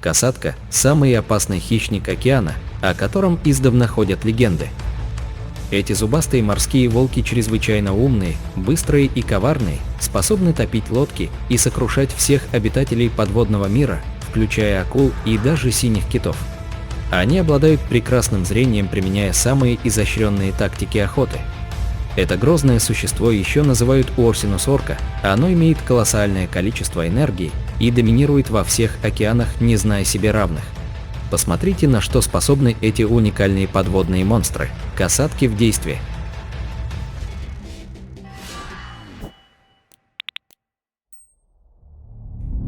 Касатка – самый опасный хищник океана, о котором издавна ходят легенды. Эти зубастые морские волки чрезвычайно умные, быстрые и коварные, способны топить лодки и сокрушать всех обитателей подводного мира, включая акул и даже синих китов. Они обладают прекрасным зрением, применяя самые изощренные тактики охоты. Это грозное существо еще называют Уорсинус орка, оно имеет колоссальное количество энергии и доминирует во всех океанах, не зная себе равных. Посмотрите, на что способны эти уникальные подводные монстры – касатки в действии.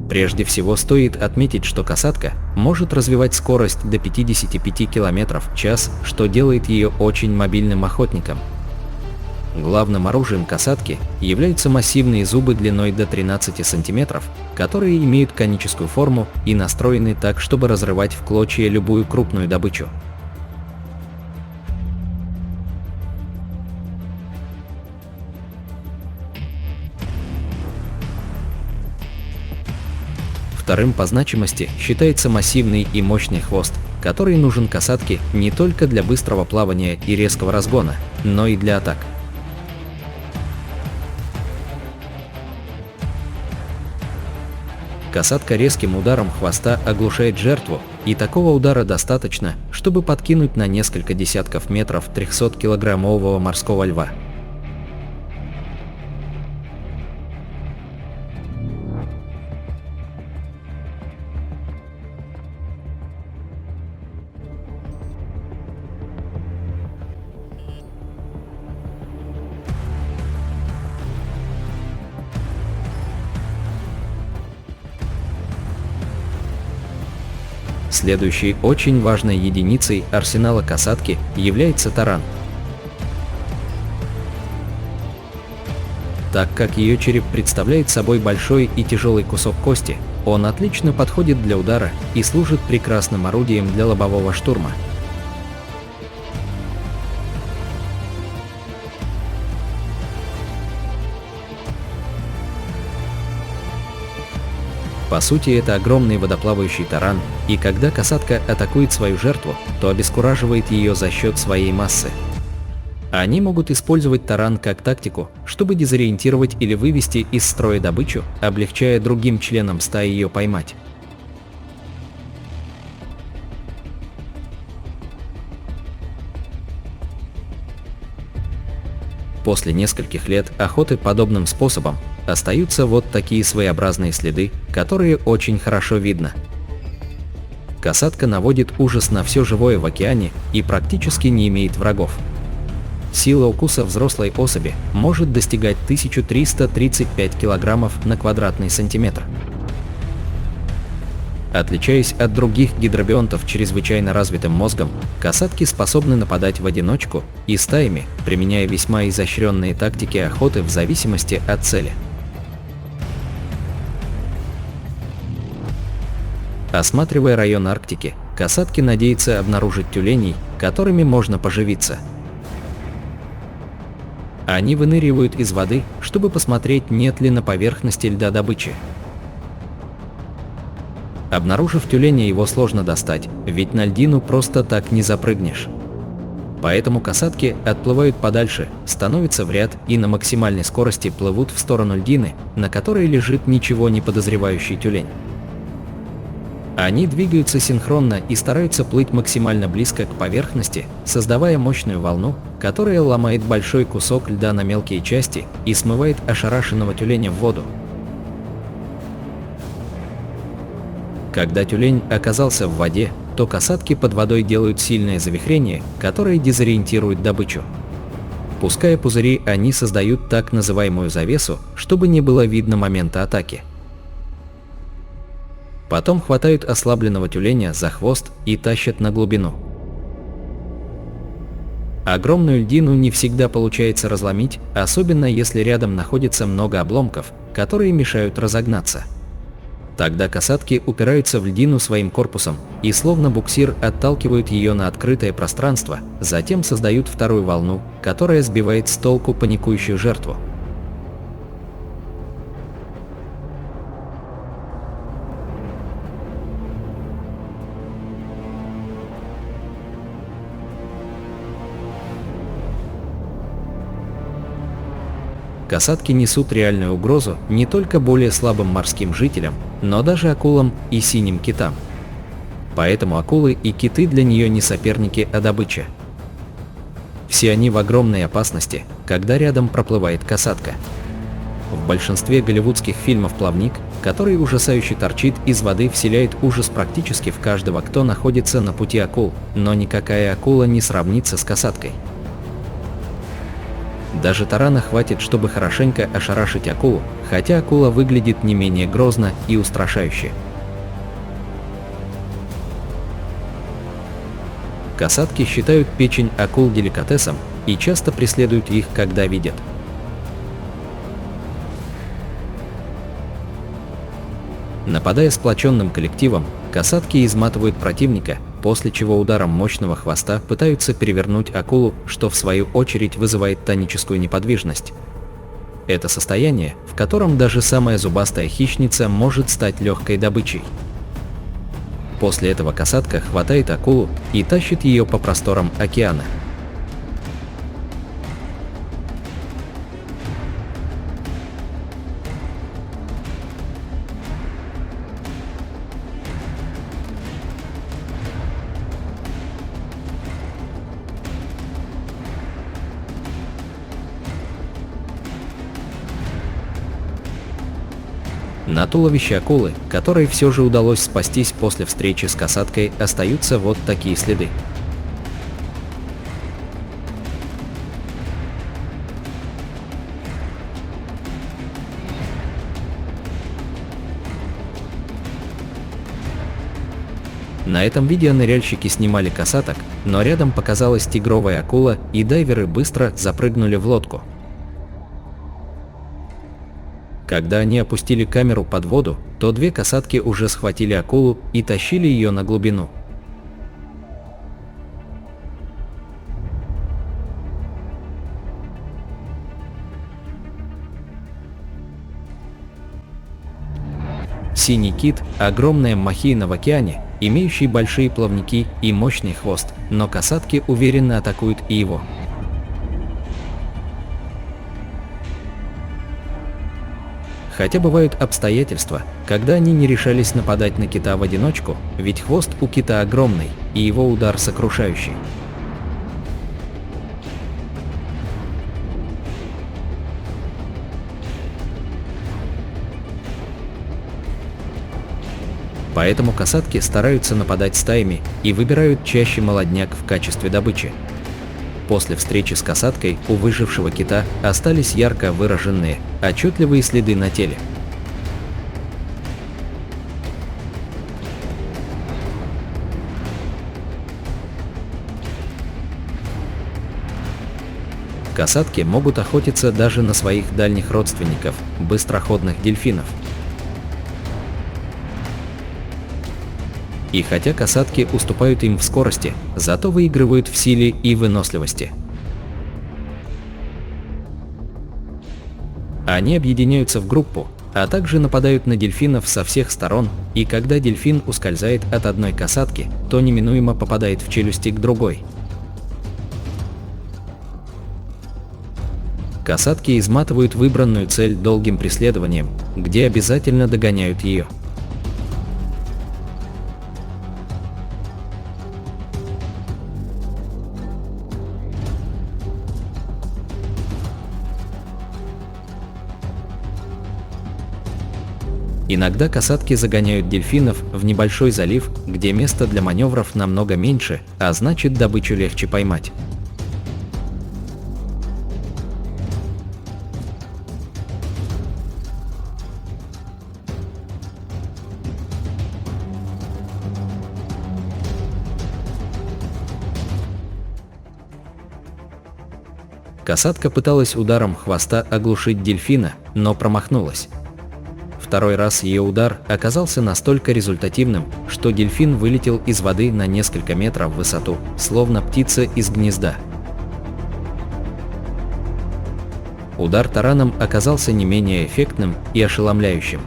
Прежде всего стоит отметить, что касатка может развивать скорость до 55 км в час, что делает ее очень мобильным охотником. Главным оружием касатки являются массивные зубы длиной до 13 см, которые имеют коническую форму и настроены так, чтобы разрывать в клочья любую крупную добычу. Вторым по значимости считается массивный и мощный хвост, который нужен касатке не только для быстрого плавания и резкого разгона, но и для атак. Касатка резким ударом хвоста оглушает жертву, и такого удара достаточно, чтобы подкинуть на несколько десятков метров 300-килограммового морского льва. Следующей очень важной единицей арсенала касатки является таран. Так как ее череп представляет собой большой и тяжелый кусок кости, он отлично подходит для удара и служит прекрасным орудием для лобового штурма. По сути, это огромный водоплавающий таран, и когда касатка атакует свою жертву, то обескураживает ее за счет своей массы. Они могут использовать таран как тактику, чтобы дезориентировать или вывести из строя добычу, облегчая другим членам стаи ее поймать. После нескольких лет охоты подобным способом остаются вот такие своеобразные следы, которые очень хорошо видно. Касатка наводит ужас на все живое в океане и практически не имеет врагов. Сила укуса взрослой особи может достигать 1335 кг на квадратный сантиметр. Отличаясь от других гидробионтов чрезвычайно развитым мозгом, касатки способны нападать в одиночку и стаями, применяя весьма изощренные тактики охоты в зависимости от цели. Осматривая район Арктики, касатки надеются обнаружить тюленей, которыми можно поживиться. Они выныривают из воды, чтобы посмотреть, нет ли на поверхности льда добычи. Обнаружив тюленя, его сложно достать, ведь на льдину просто так не запрыгнешь. Поэтому касатки отплывают подальше, становятся в ряд и на максимальной скорости плывут в сторону льдины, на которой лежит ничего не подозревающий тюлень. Они двигаются синхронно и стараются плыть максимально близко к поверхности, создавая мощную волну, которая ломает большой кусок льда на мелкие части и смывает ошарашенного тюленя в воду. Когда тюлень оказался в воде, то касатки под водой делают сильное завихрение, которое дезориентирует добычу. Пуская пузыри, они создают так называемую завесу, чтобы не было видно момента атаки. Потом хватают ослабленного тюленя за хвост и тащат на глубину. Огромную льдину не всегда получается разломить, особенно если рядом находится много обломков, которые мешают разогнаться. Тогда касатки упираются в льдину своим корпусом и словно буксир отталкивают ее на открытое пространство, затем создают вторую волну, которая сбивает с толку паникующую жертву. Касатки несут реальную угрозу не только более слабым морским жителям, но даже акулам и синим китам. Поэтому акулы и киты для нее не соперники, а добыча. Все они в огромной опасности, когда рядом проплывает касатка. В большинстве голливудских фильмов плавник, который ужасающе торчит из воды, вселяет ужас практически в каждого, кто находится на пути акул, но никакая акула не сравнится с касаткой. Даже тарана хватит, чтобы хорошенько ошарашить акулу, хотя акула выглядит не менее грозно и устрашающе. Касатки считают печень акул деликатесом и часто преследуют их, когда видят. Нападая сплоченным коллективом, касатки изматывают противника, после чего ударом мощного хвоста пытаются перевернуть акулу, что в свою очередь вызывает тоническую неподвижность. Это состояние, в котором даже самая зубастая хищница может стать легкой добычей. После этого касатка хватает акулу и тащит ее по просторам океана. На туловище акулы, которой все же удалось спастись после встречи с касаткой, остаются вот такие следы. На этом видео ныряльщики снимали касаток, но рядом показалась тигровая акула, и дайверы быстро запрыгнули в лодку. Когда они опустили камеру под воду, то две касатки уже схватили акулу и тащили ее на глубину. Синий кит – огромная махина в океане, имеющий большие плавники и мощный хвост, но касатки уверенно атакуют и его. Хотя бывают обстоятельства, когда они не решались нападать на кита в одиночку, ведь хвост у кита огромный, и его удар сокрушающий. Поэтому касатки стараются нападать стаями и выбирают чаще молодняк в качестве добычи. После встречи с касаткой у выжившего кита остались ярко выраженные, отчетливые следы на теле. Касатки могут охотиться даже на своих дальних родственников – быстроходных дельфинов. И хотя касатки уступают им в скорости, зато выигрывают в силе и выносливости. Они объединяются в группу, а также нападают на дельфинов со всех сторон, и когда дельфин ускользает от одной касатки, то неминуемо попадает в челюсти к другой. Касатки изматывают выбранную цель долгим преследованием, где обязательно догоняют ее. Иногда касатки загоняют дельфинов в небольшой залив, где места для маневров намного меньше, а значит, добычу легче поймать. Касатка пыталась ударом хвоста оглушить дельфина, но промахнулась. Второй раз ее удар оказался настолько результативным, что дельфин вылетел из воды на несколько метров в высоту, словно птица из гнезда. Удар тараном оказался не менее эффектным и ошеломляющим.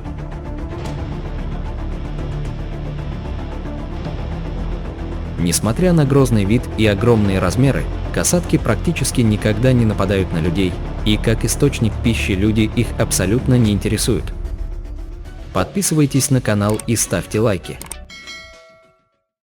Несмотря на грозный вид и огромные размеры, касатки практически никогда не нападают на людей, И как источник пищи люди их абсолютно не интересуют. Подписывайтесь на канал и ставьте лайки.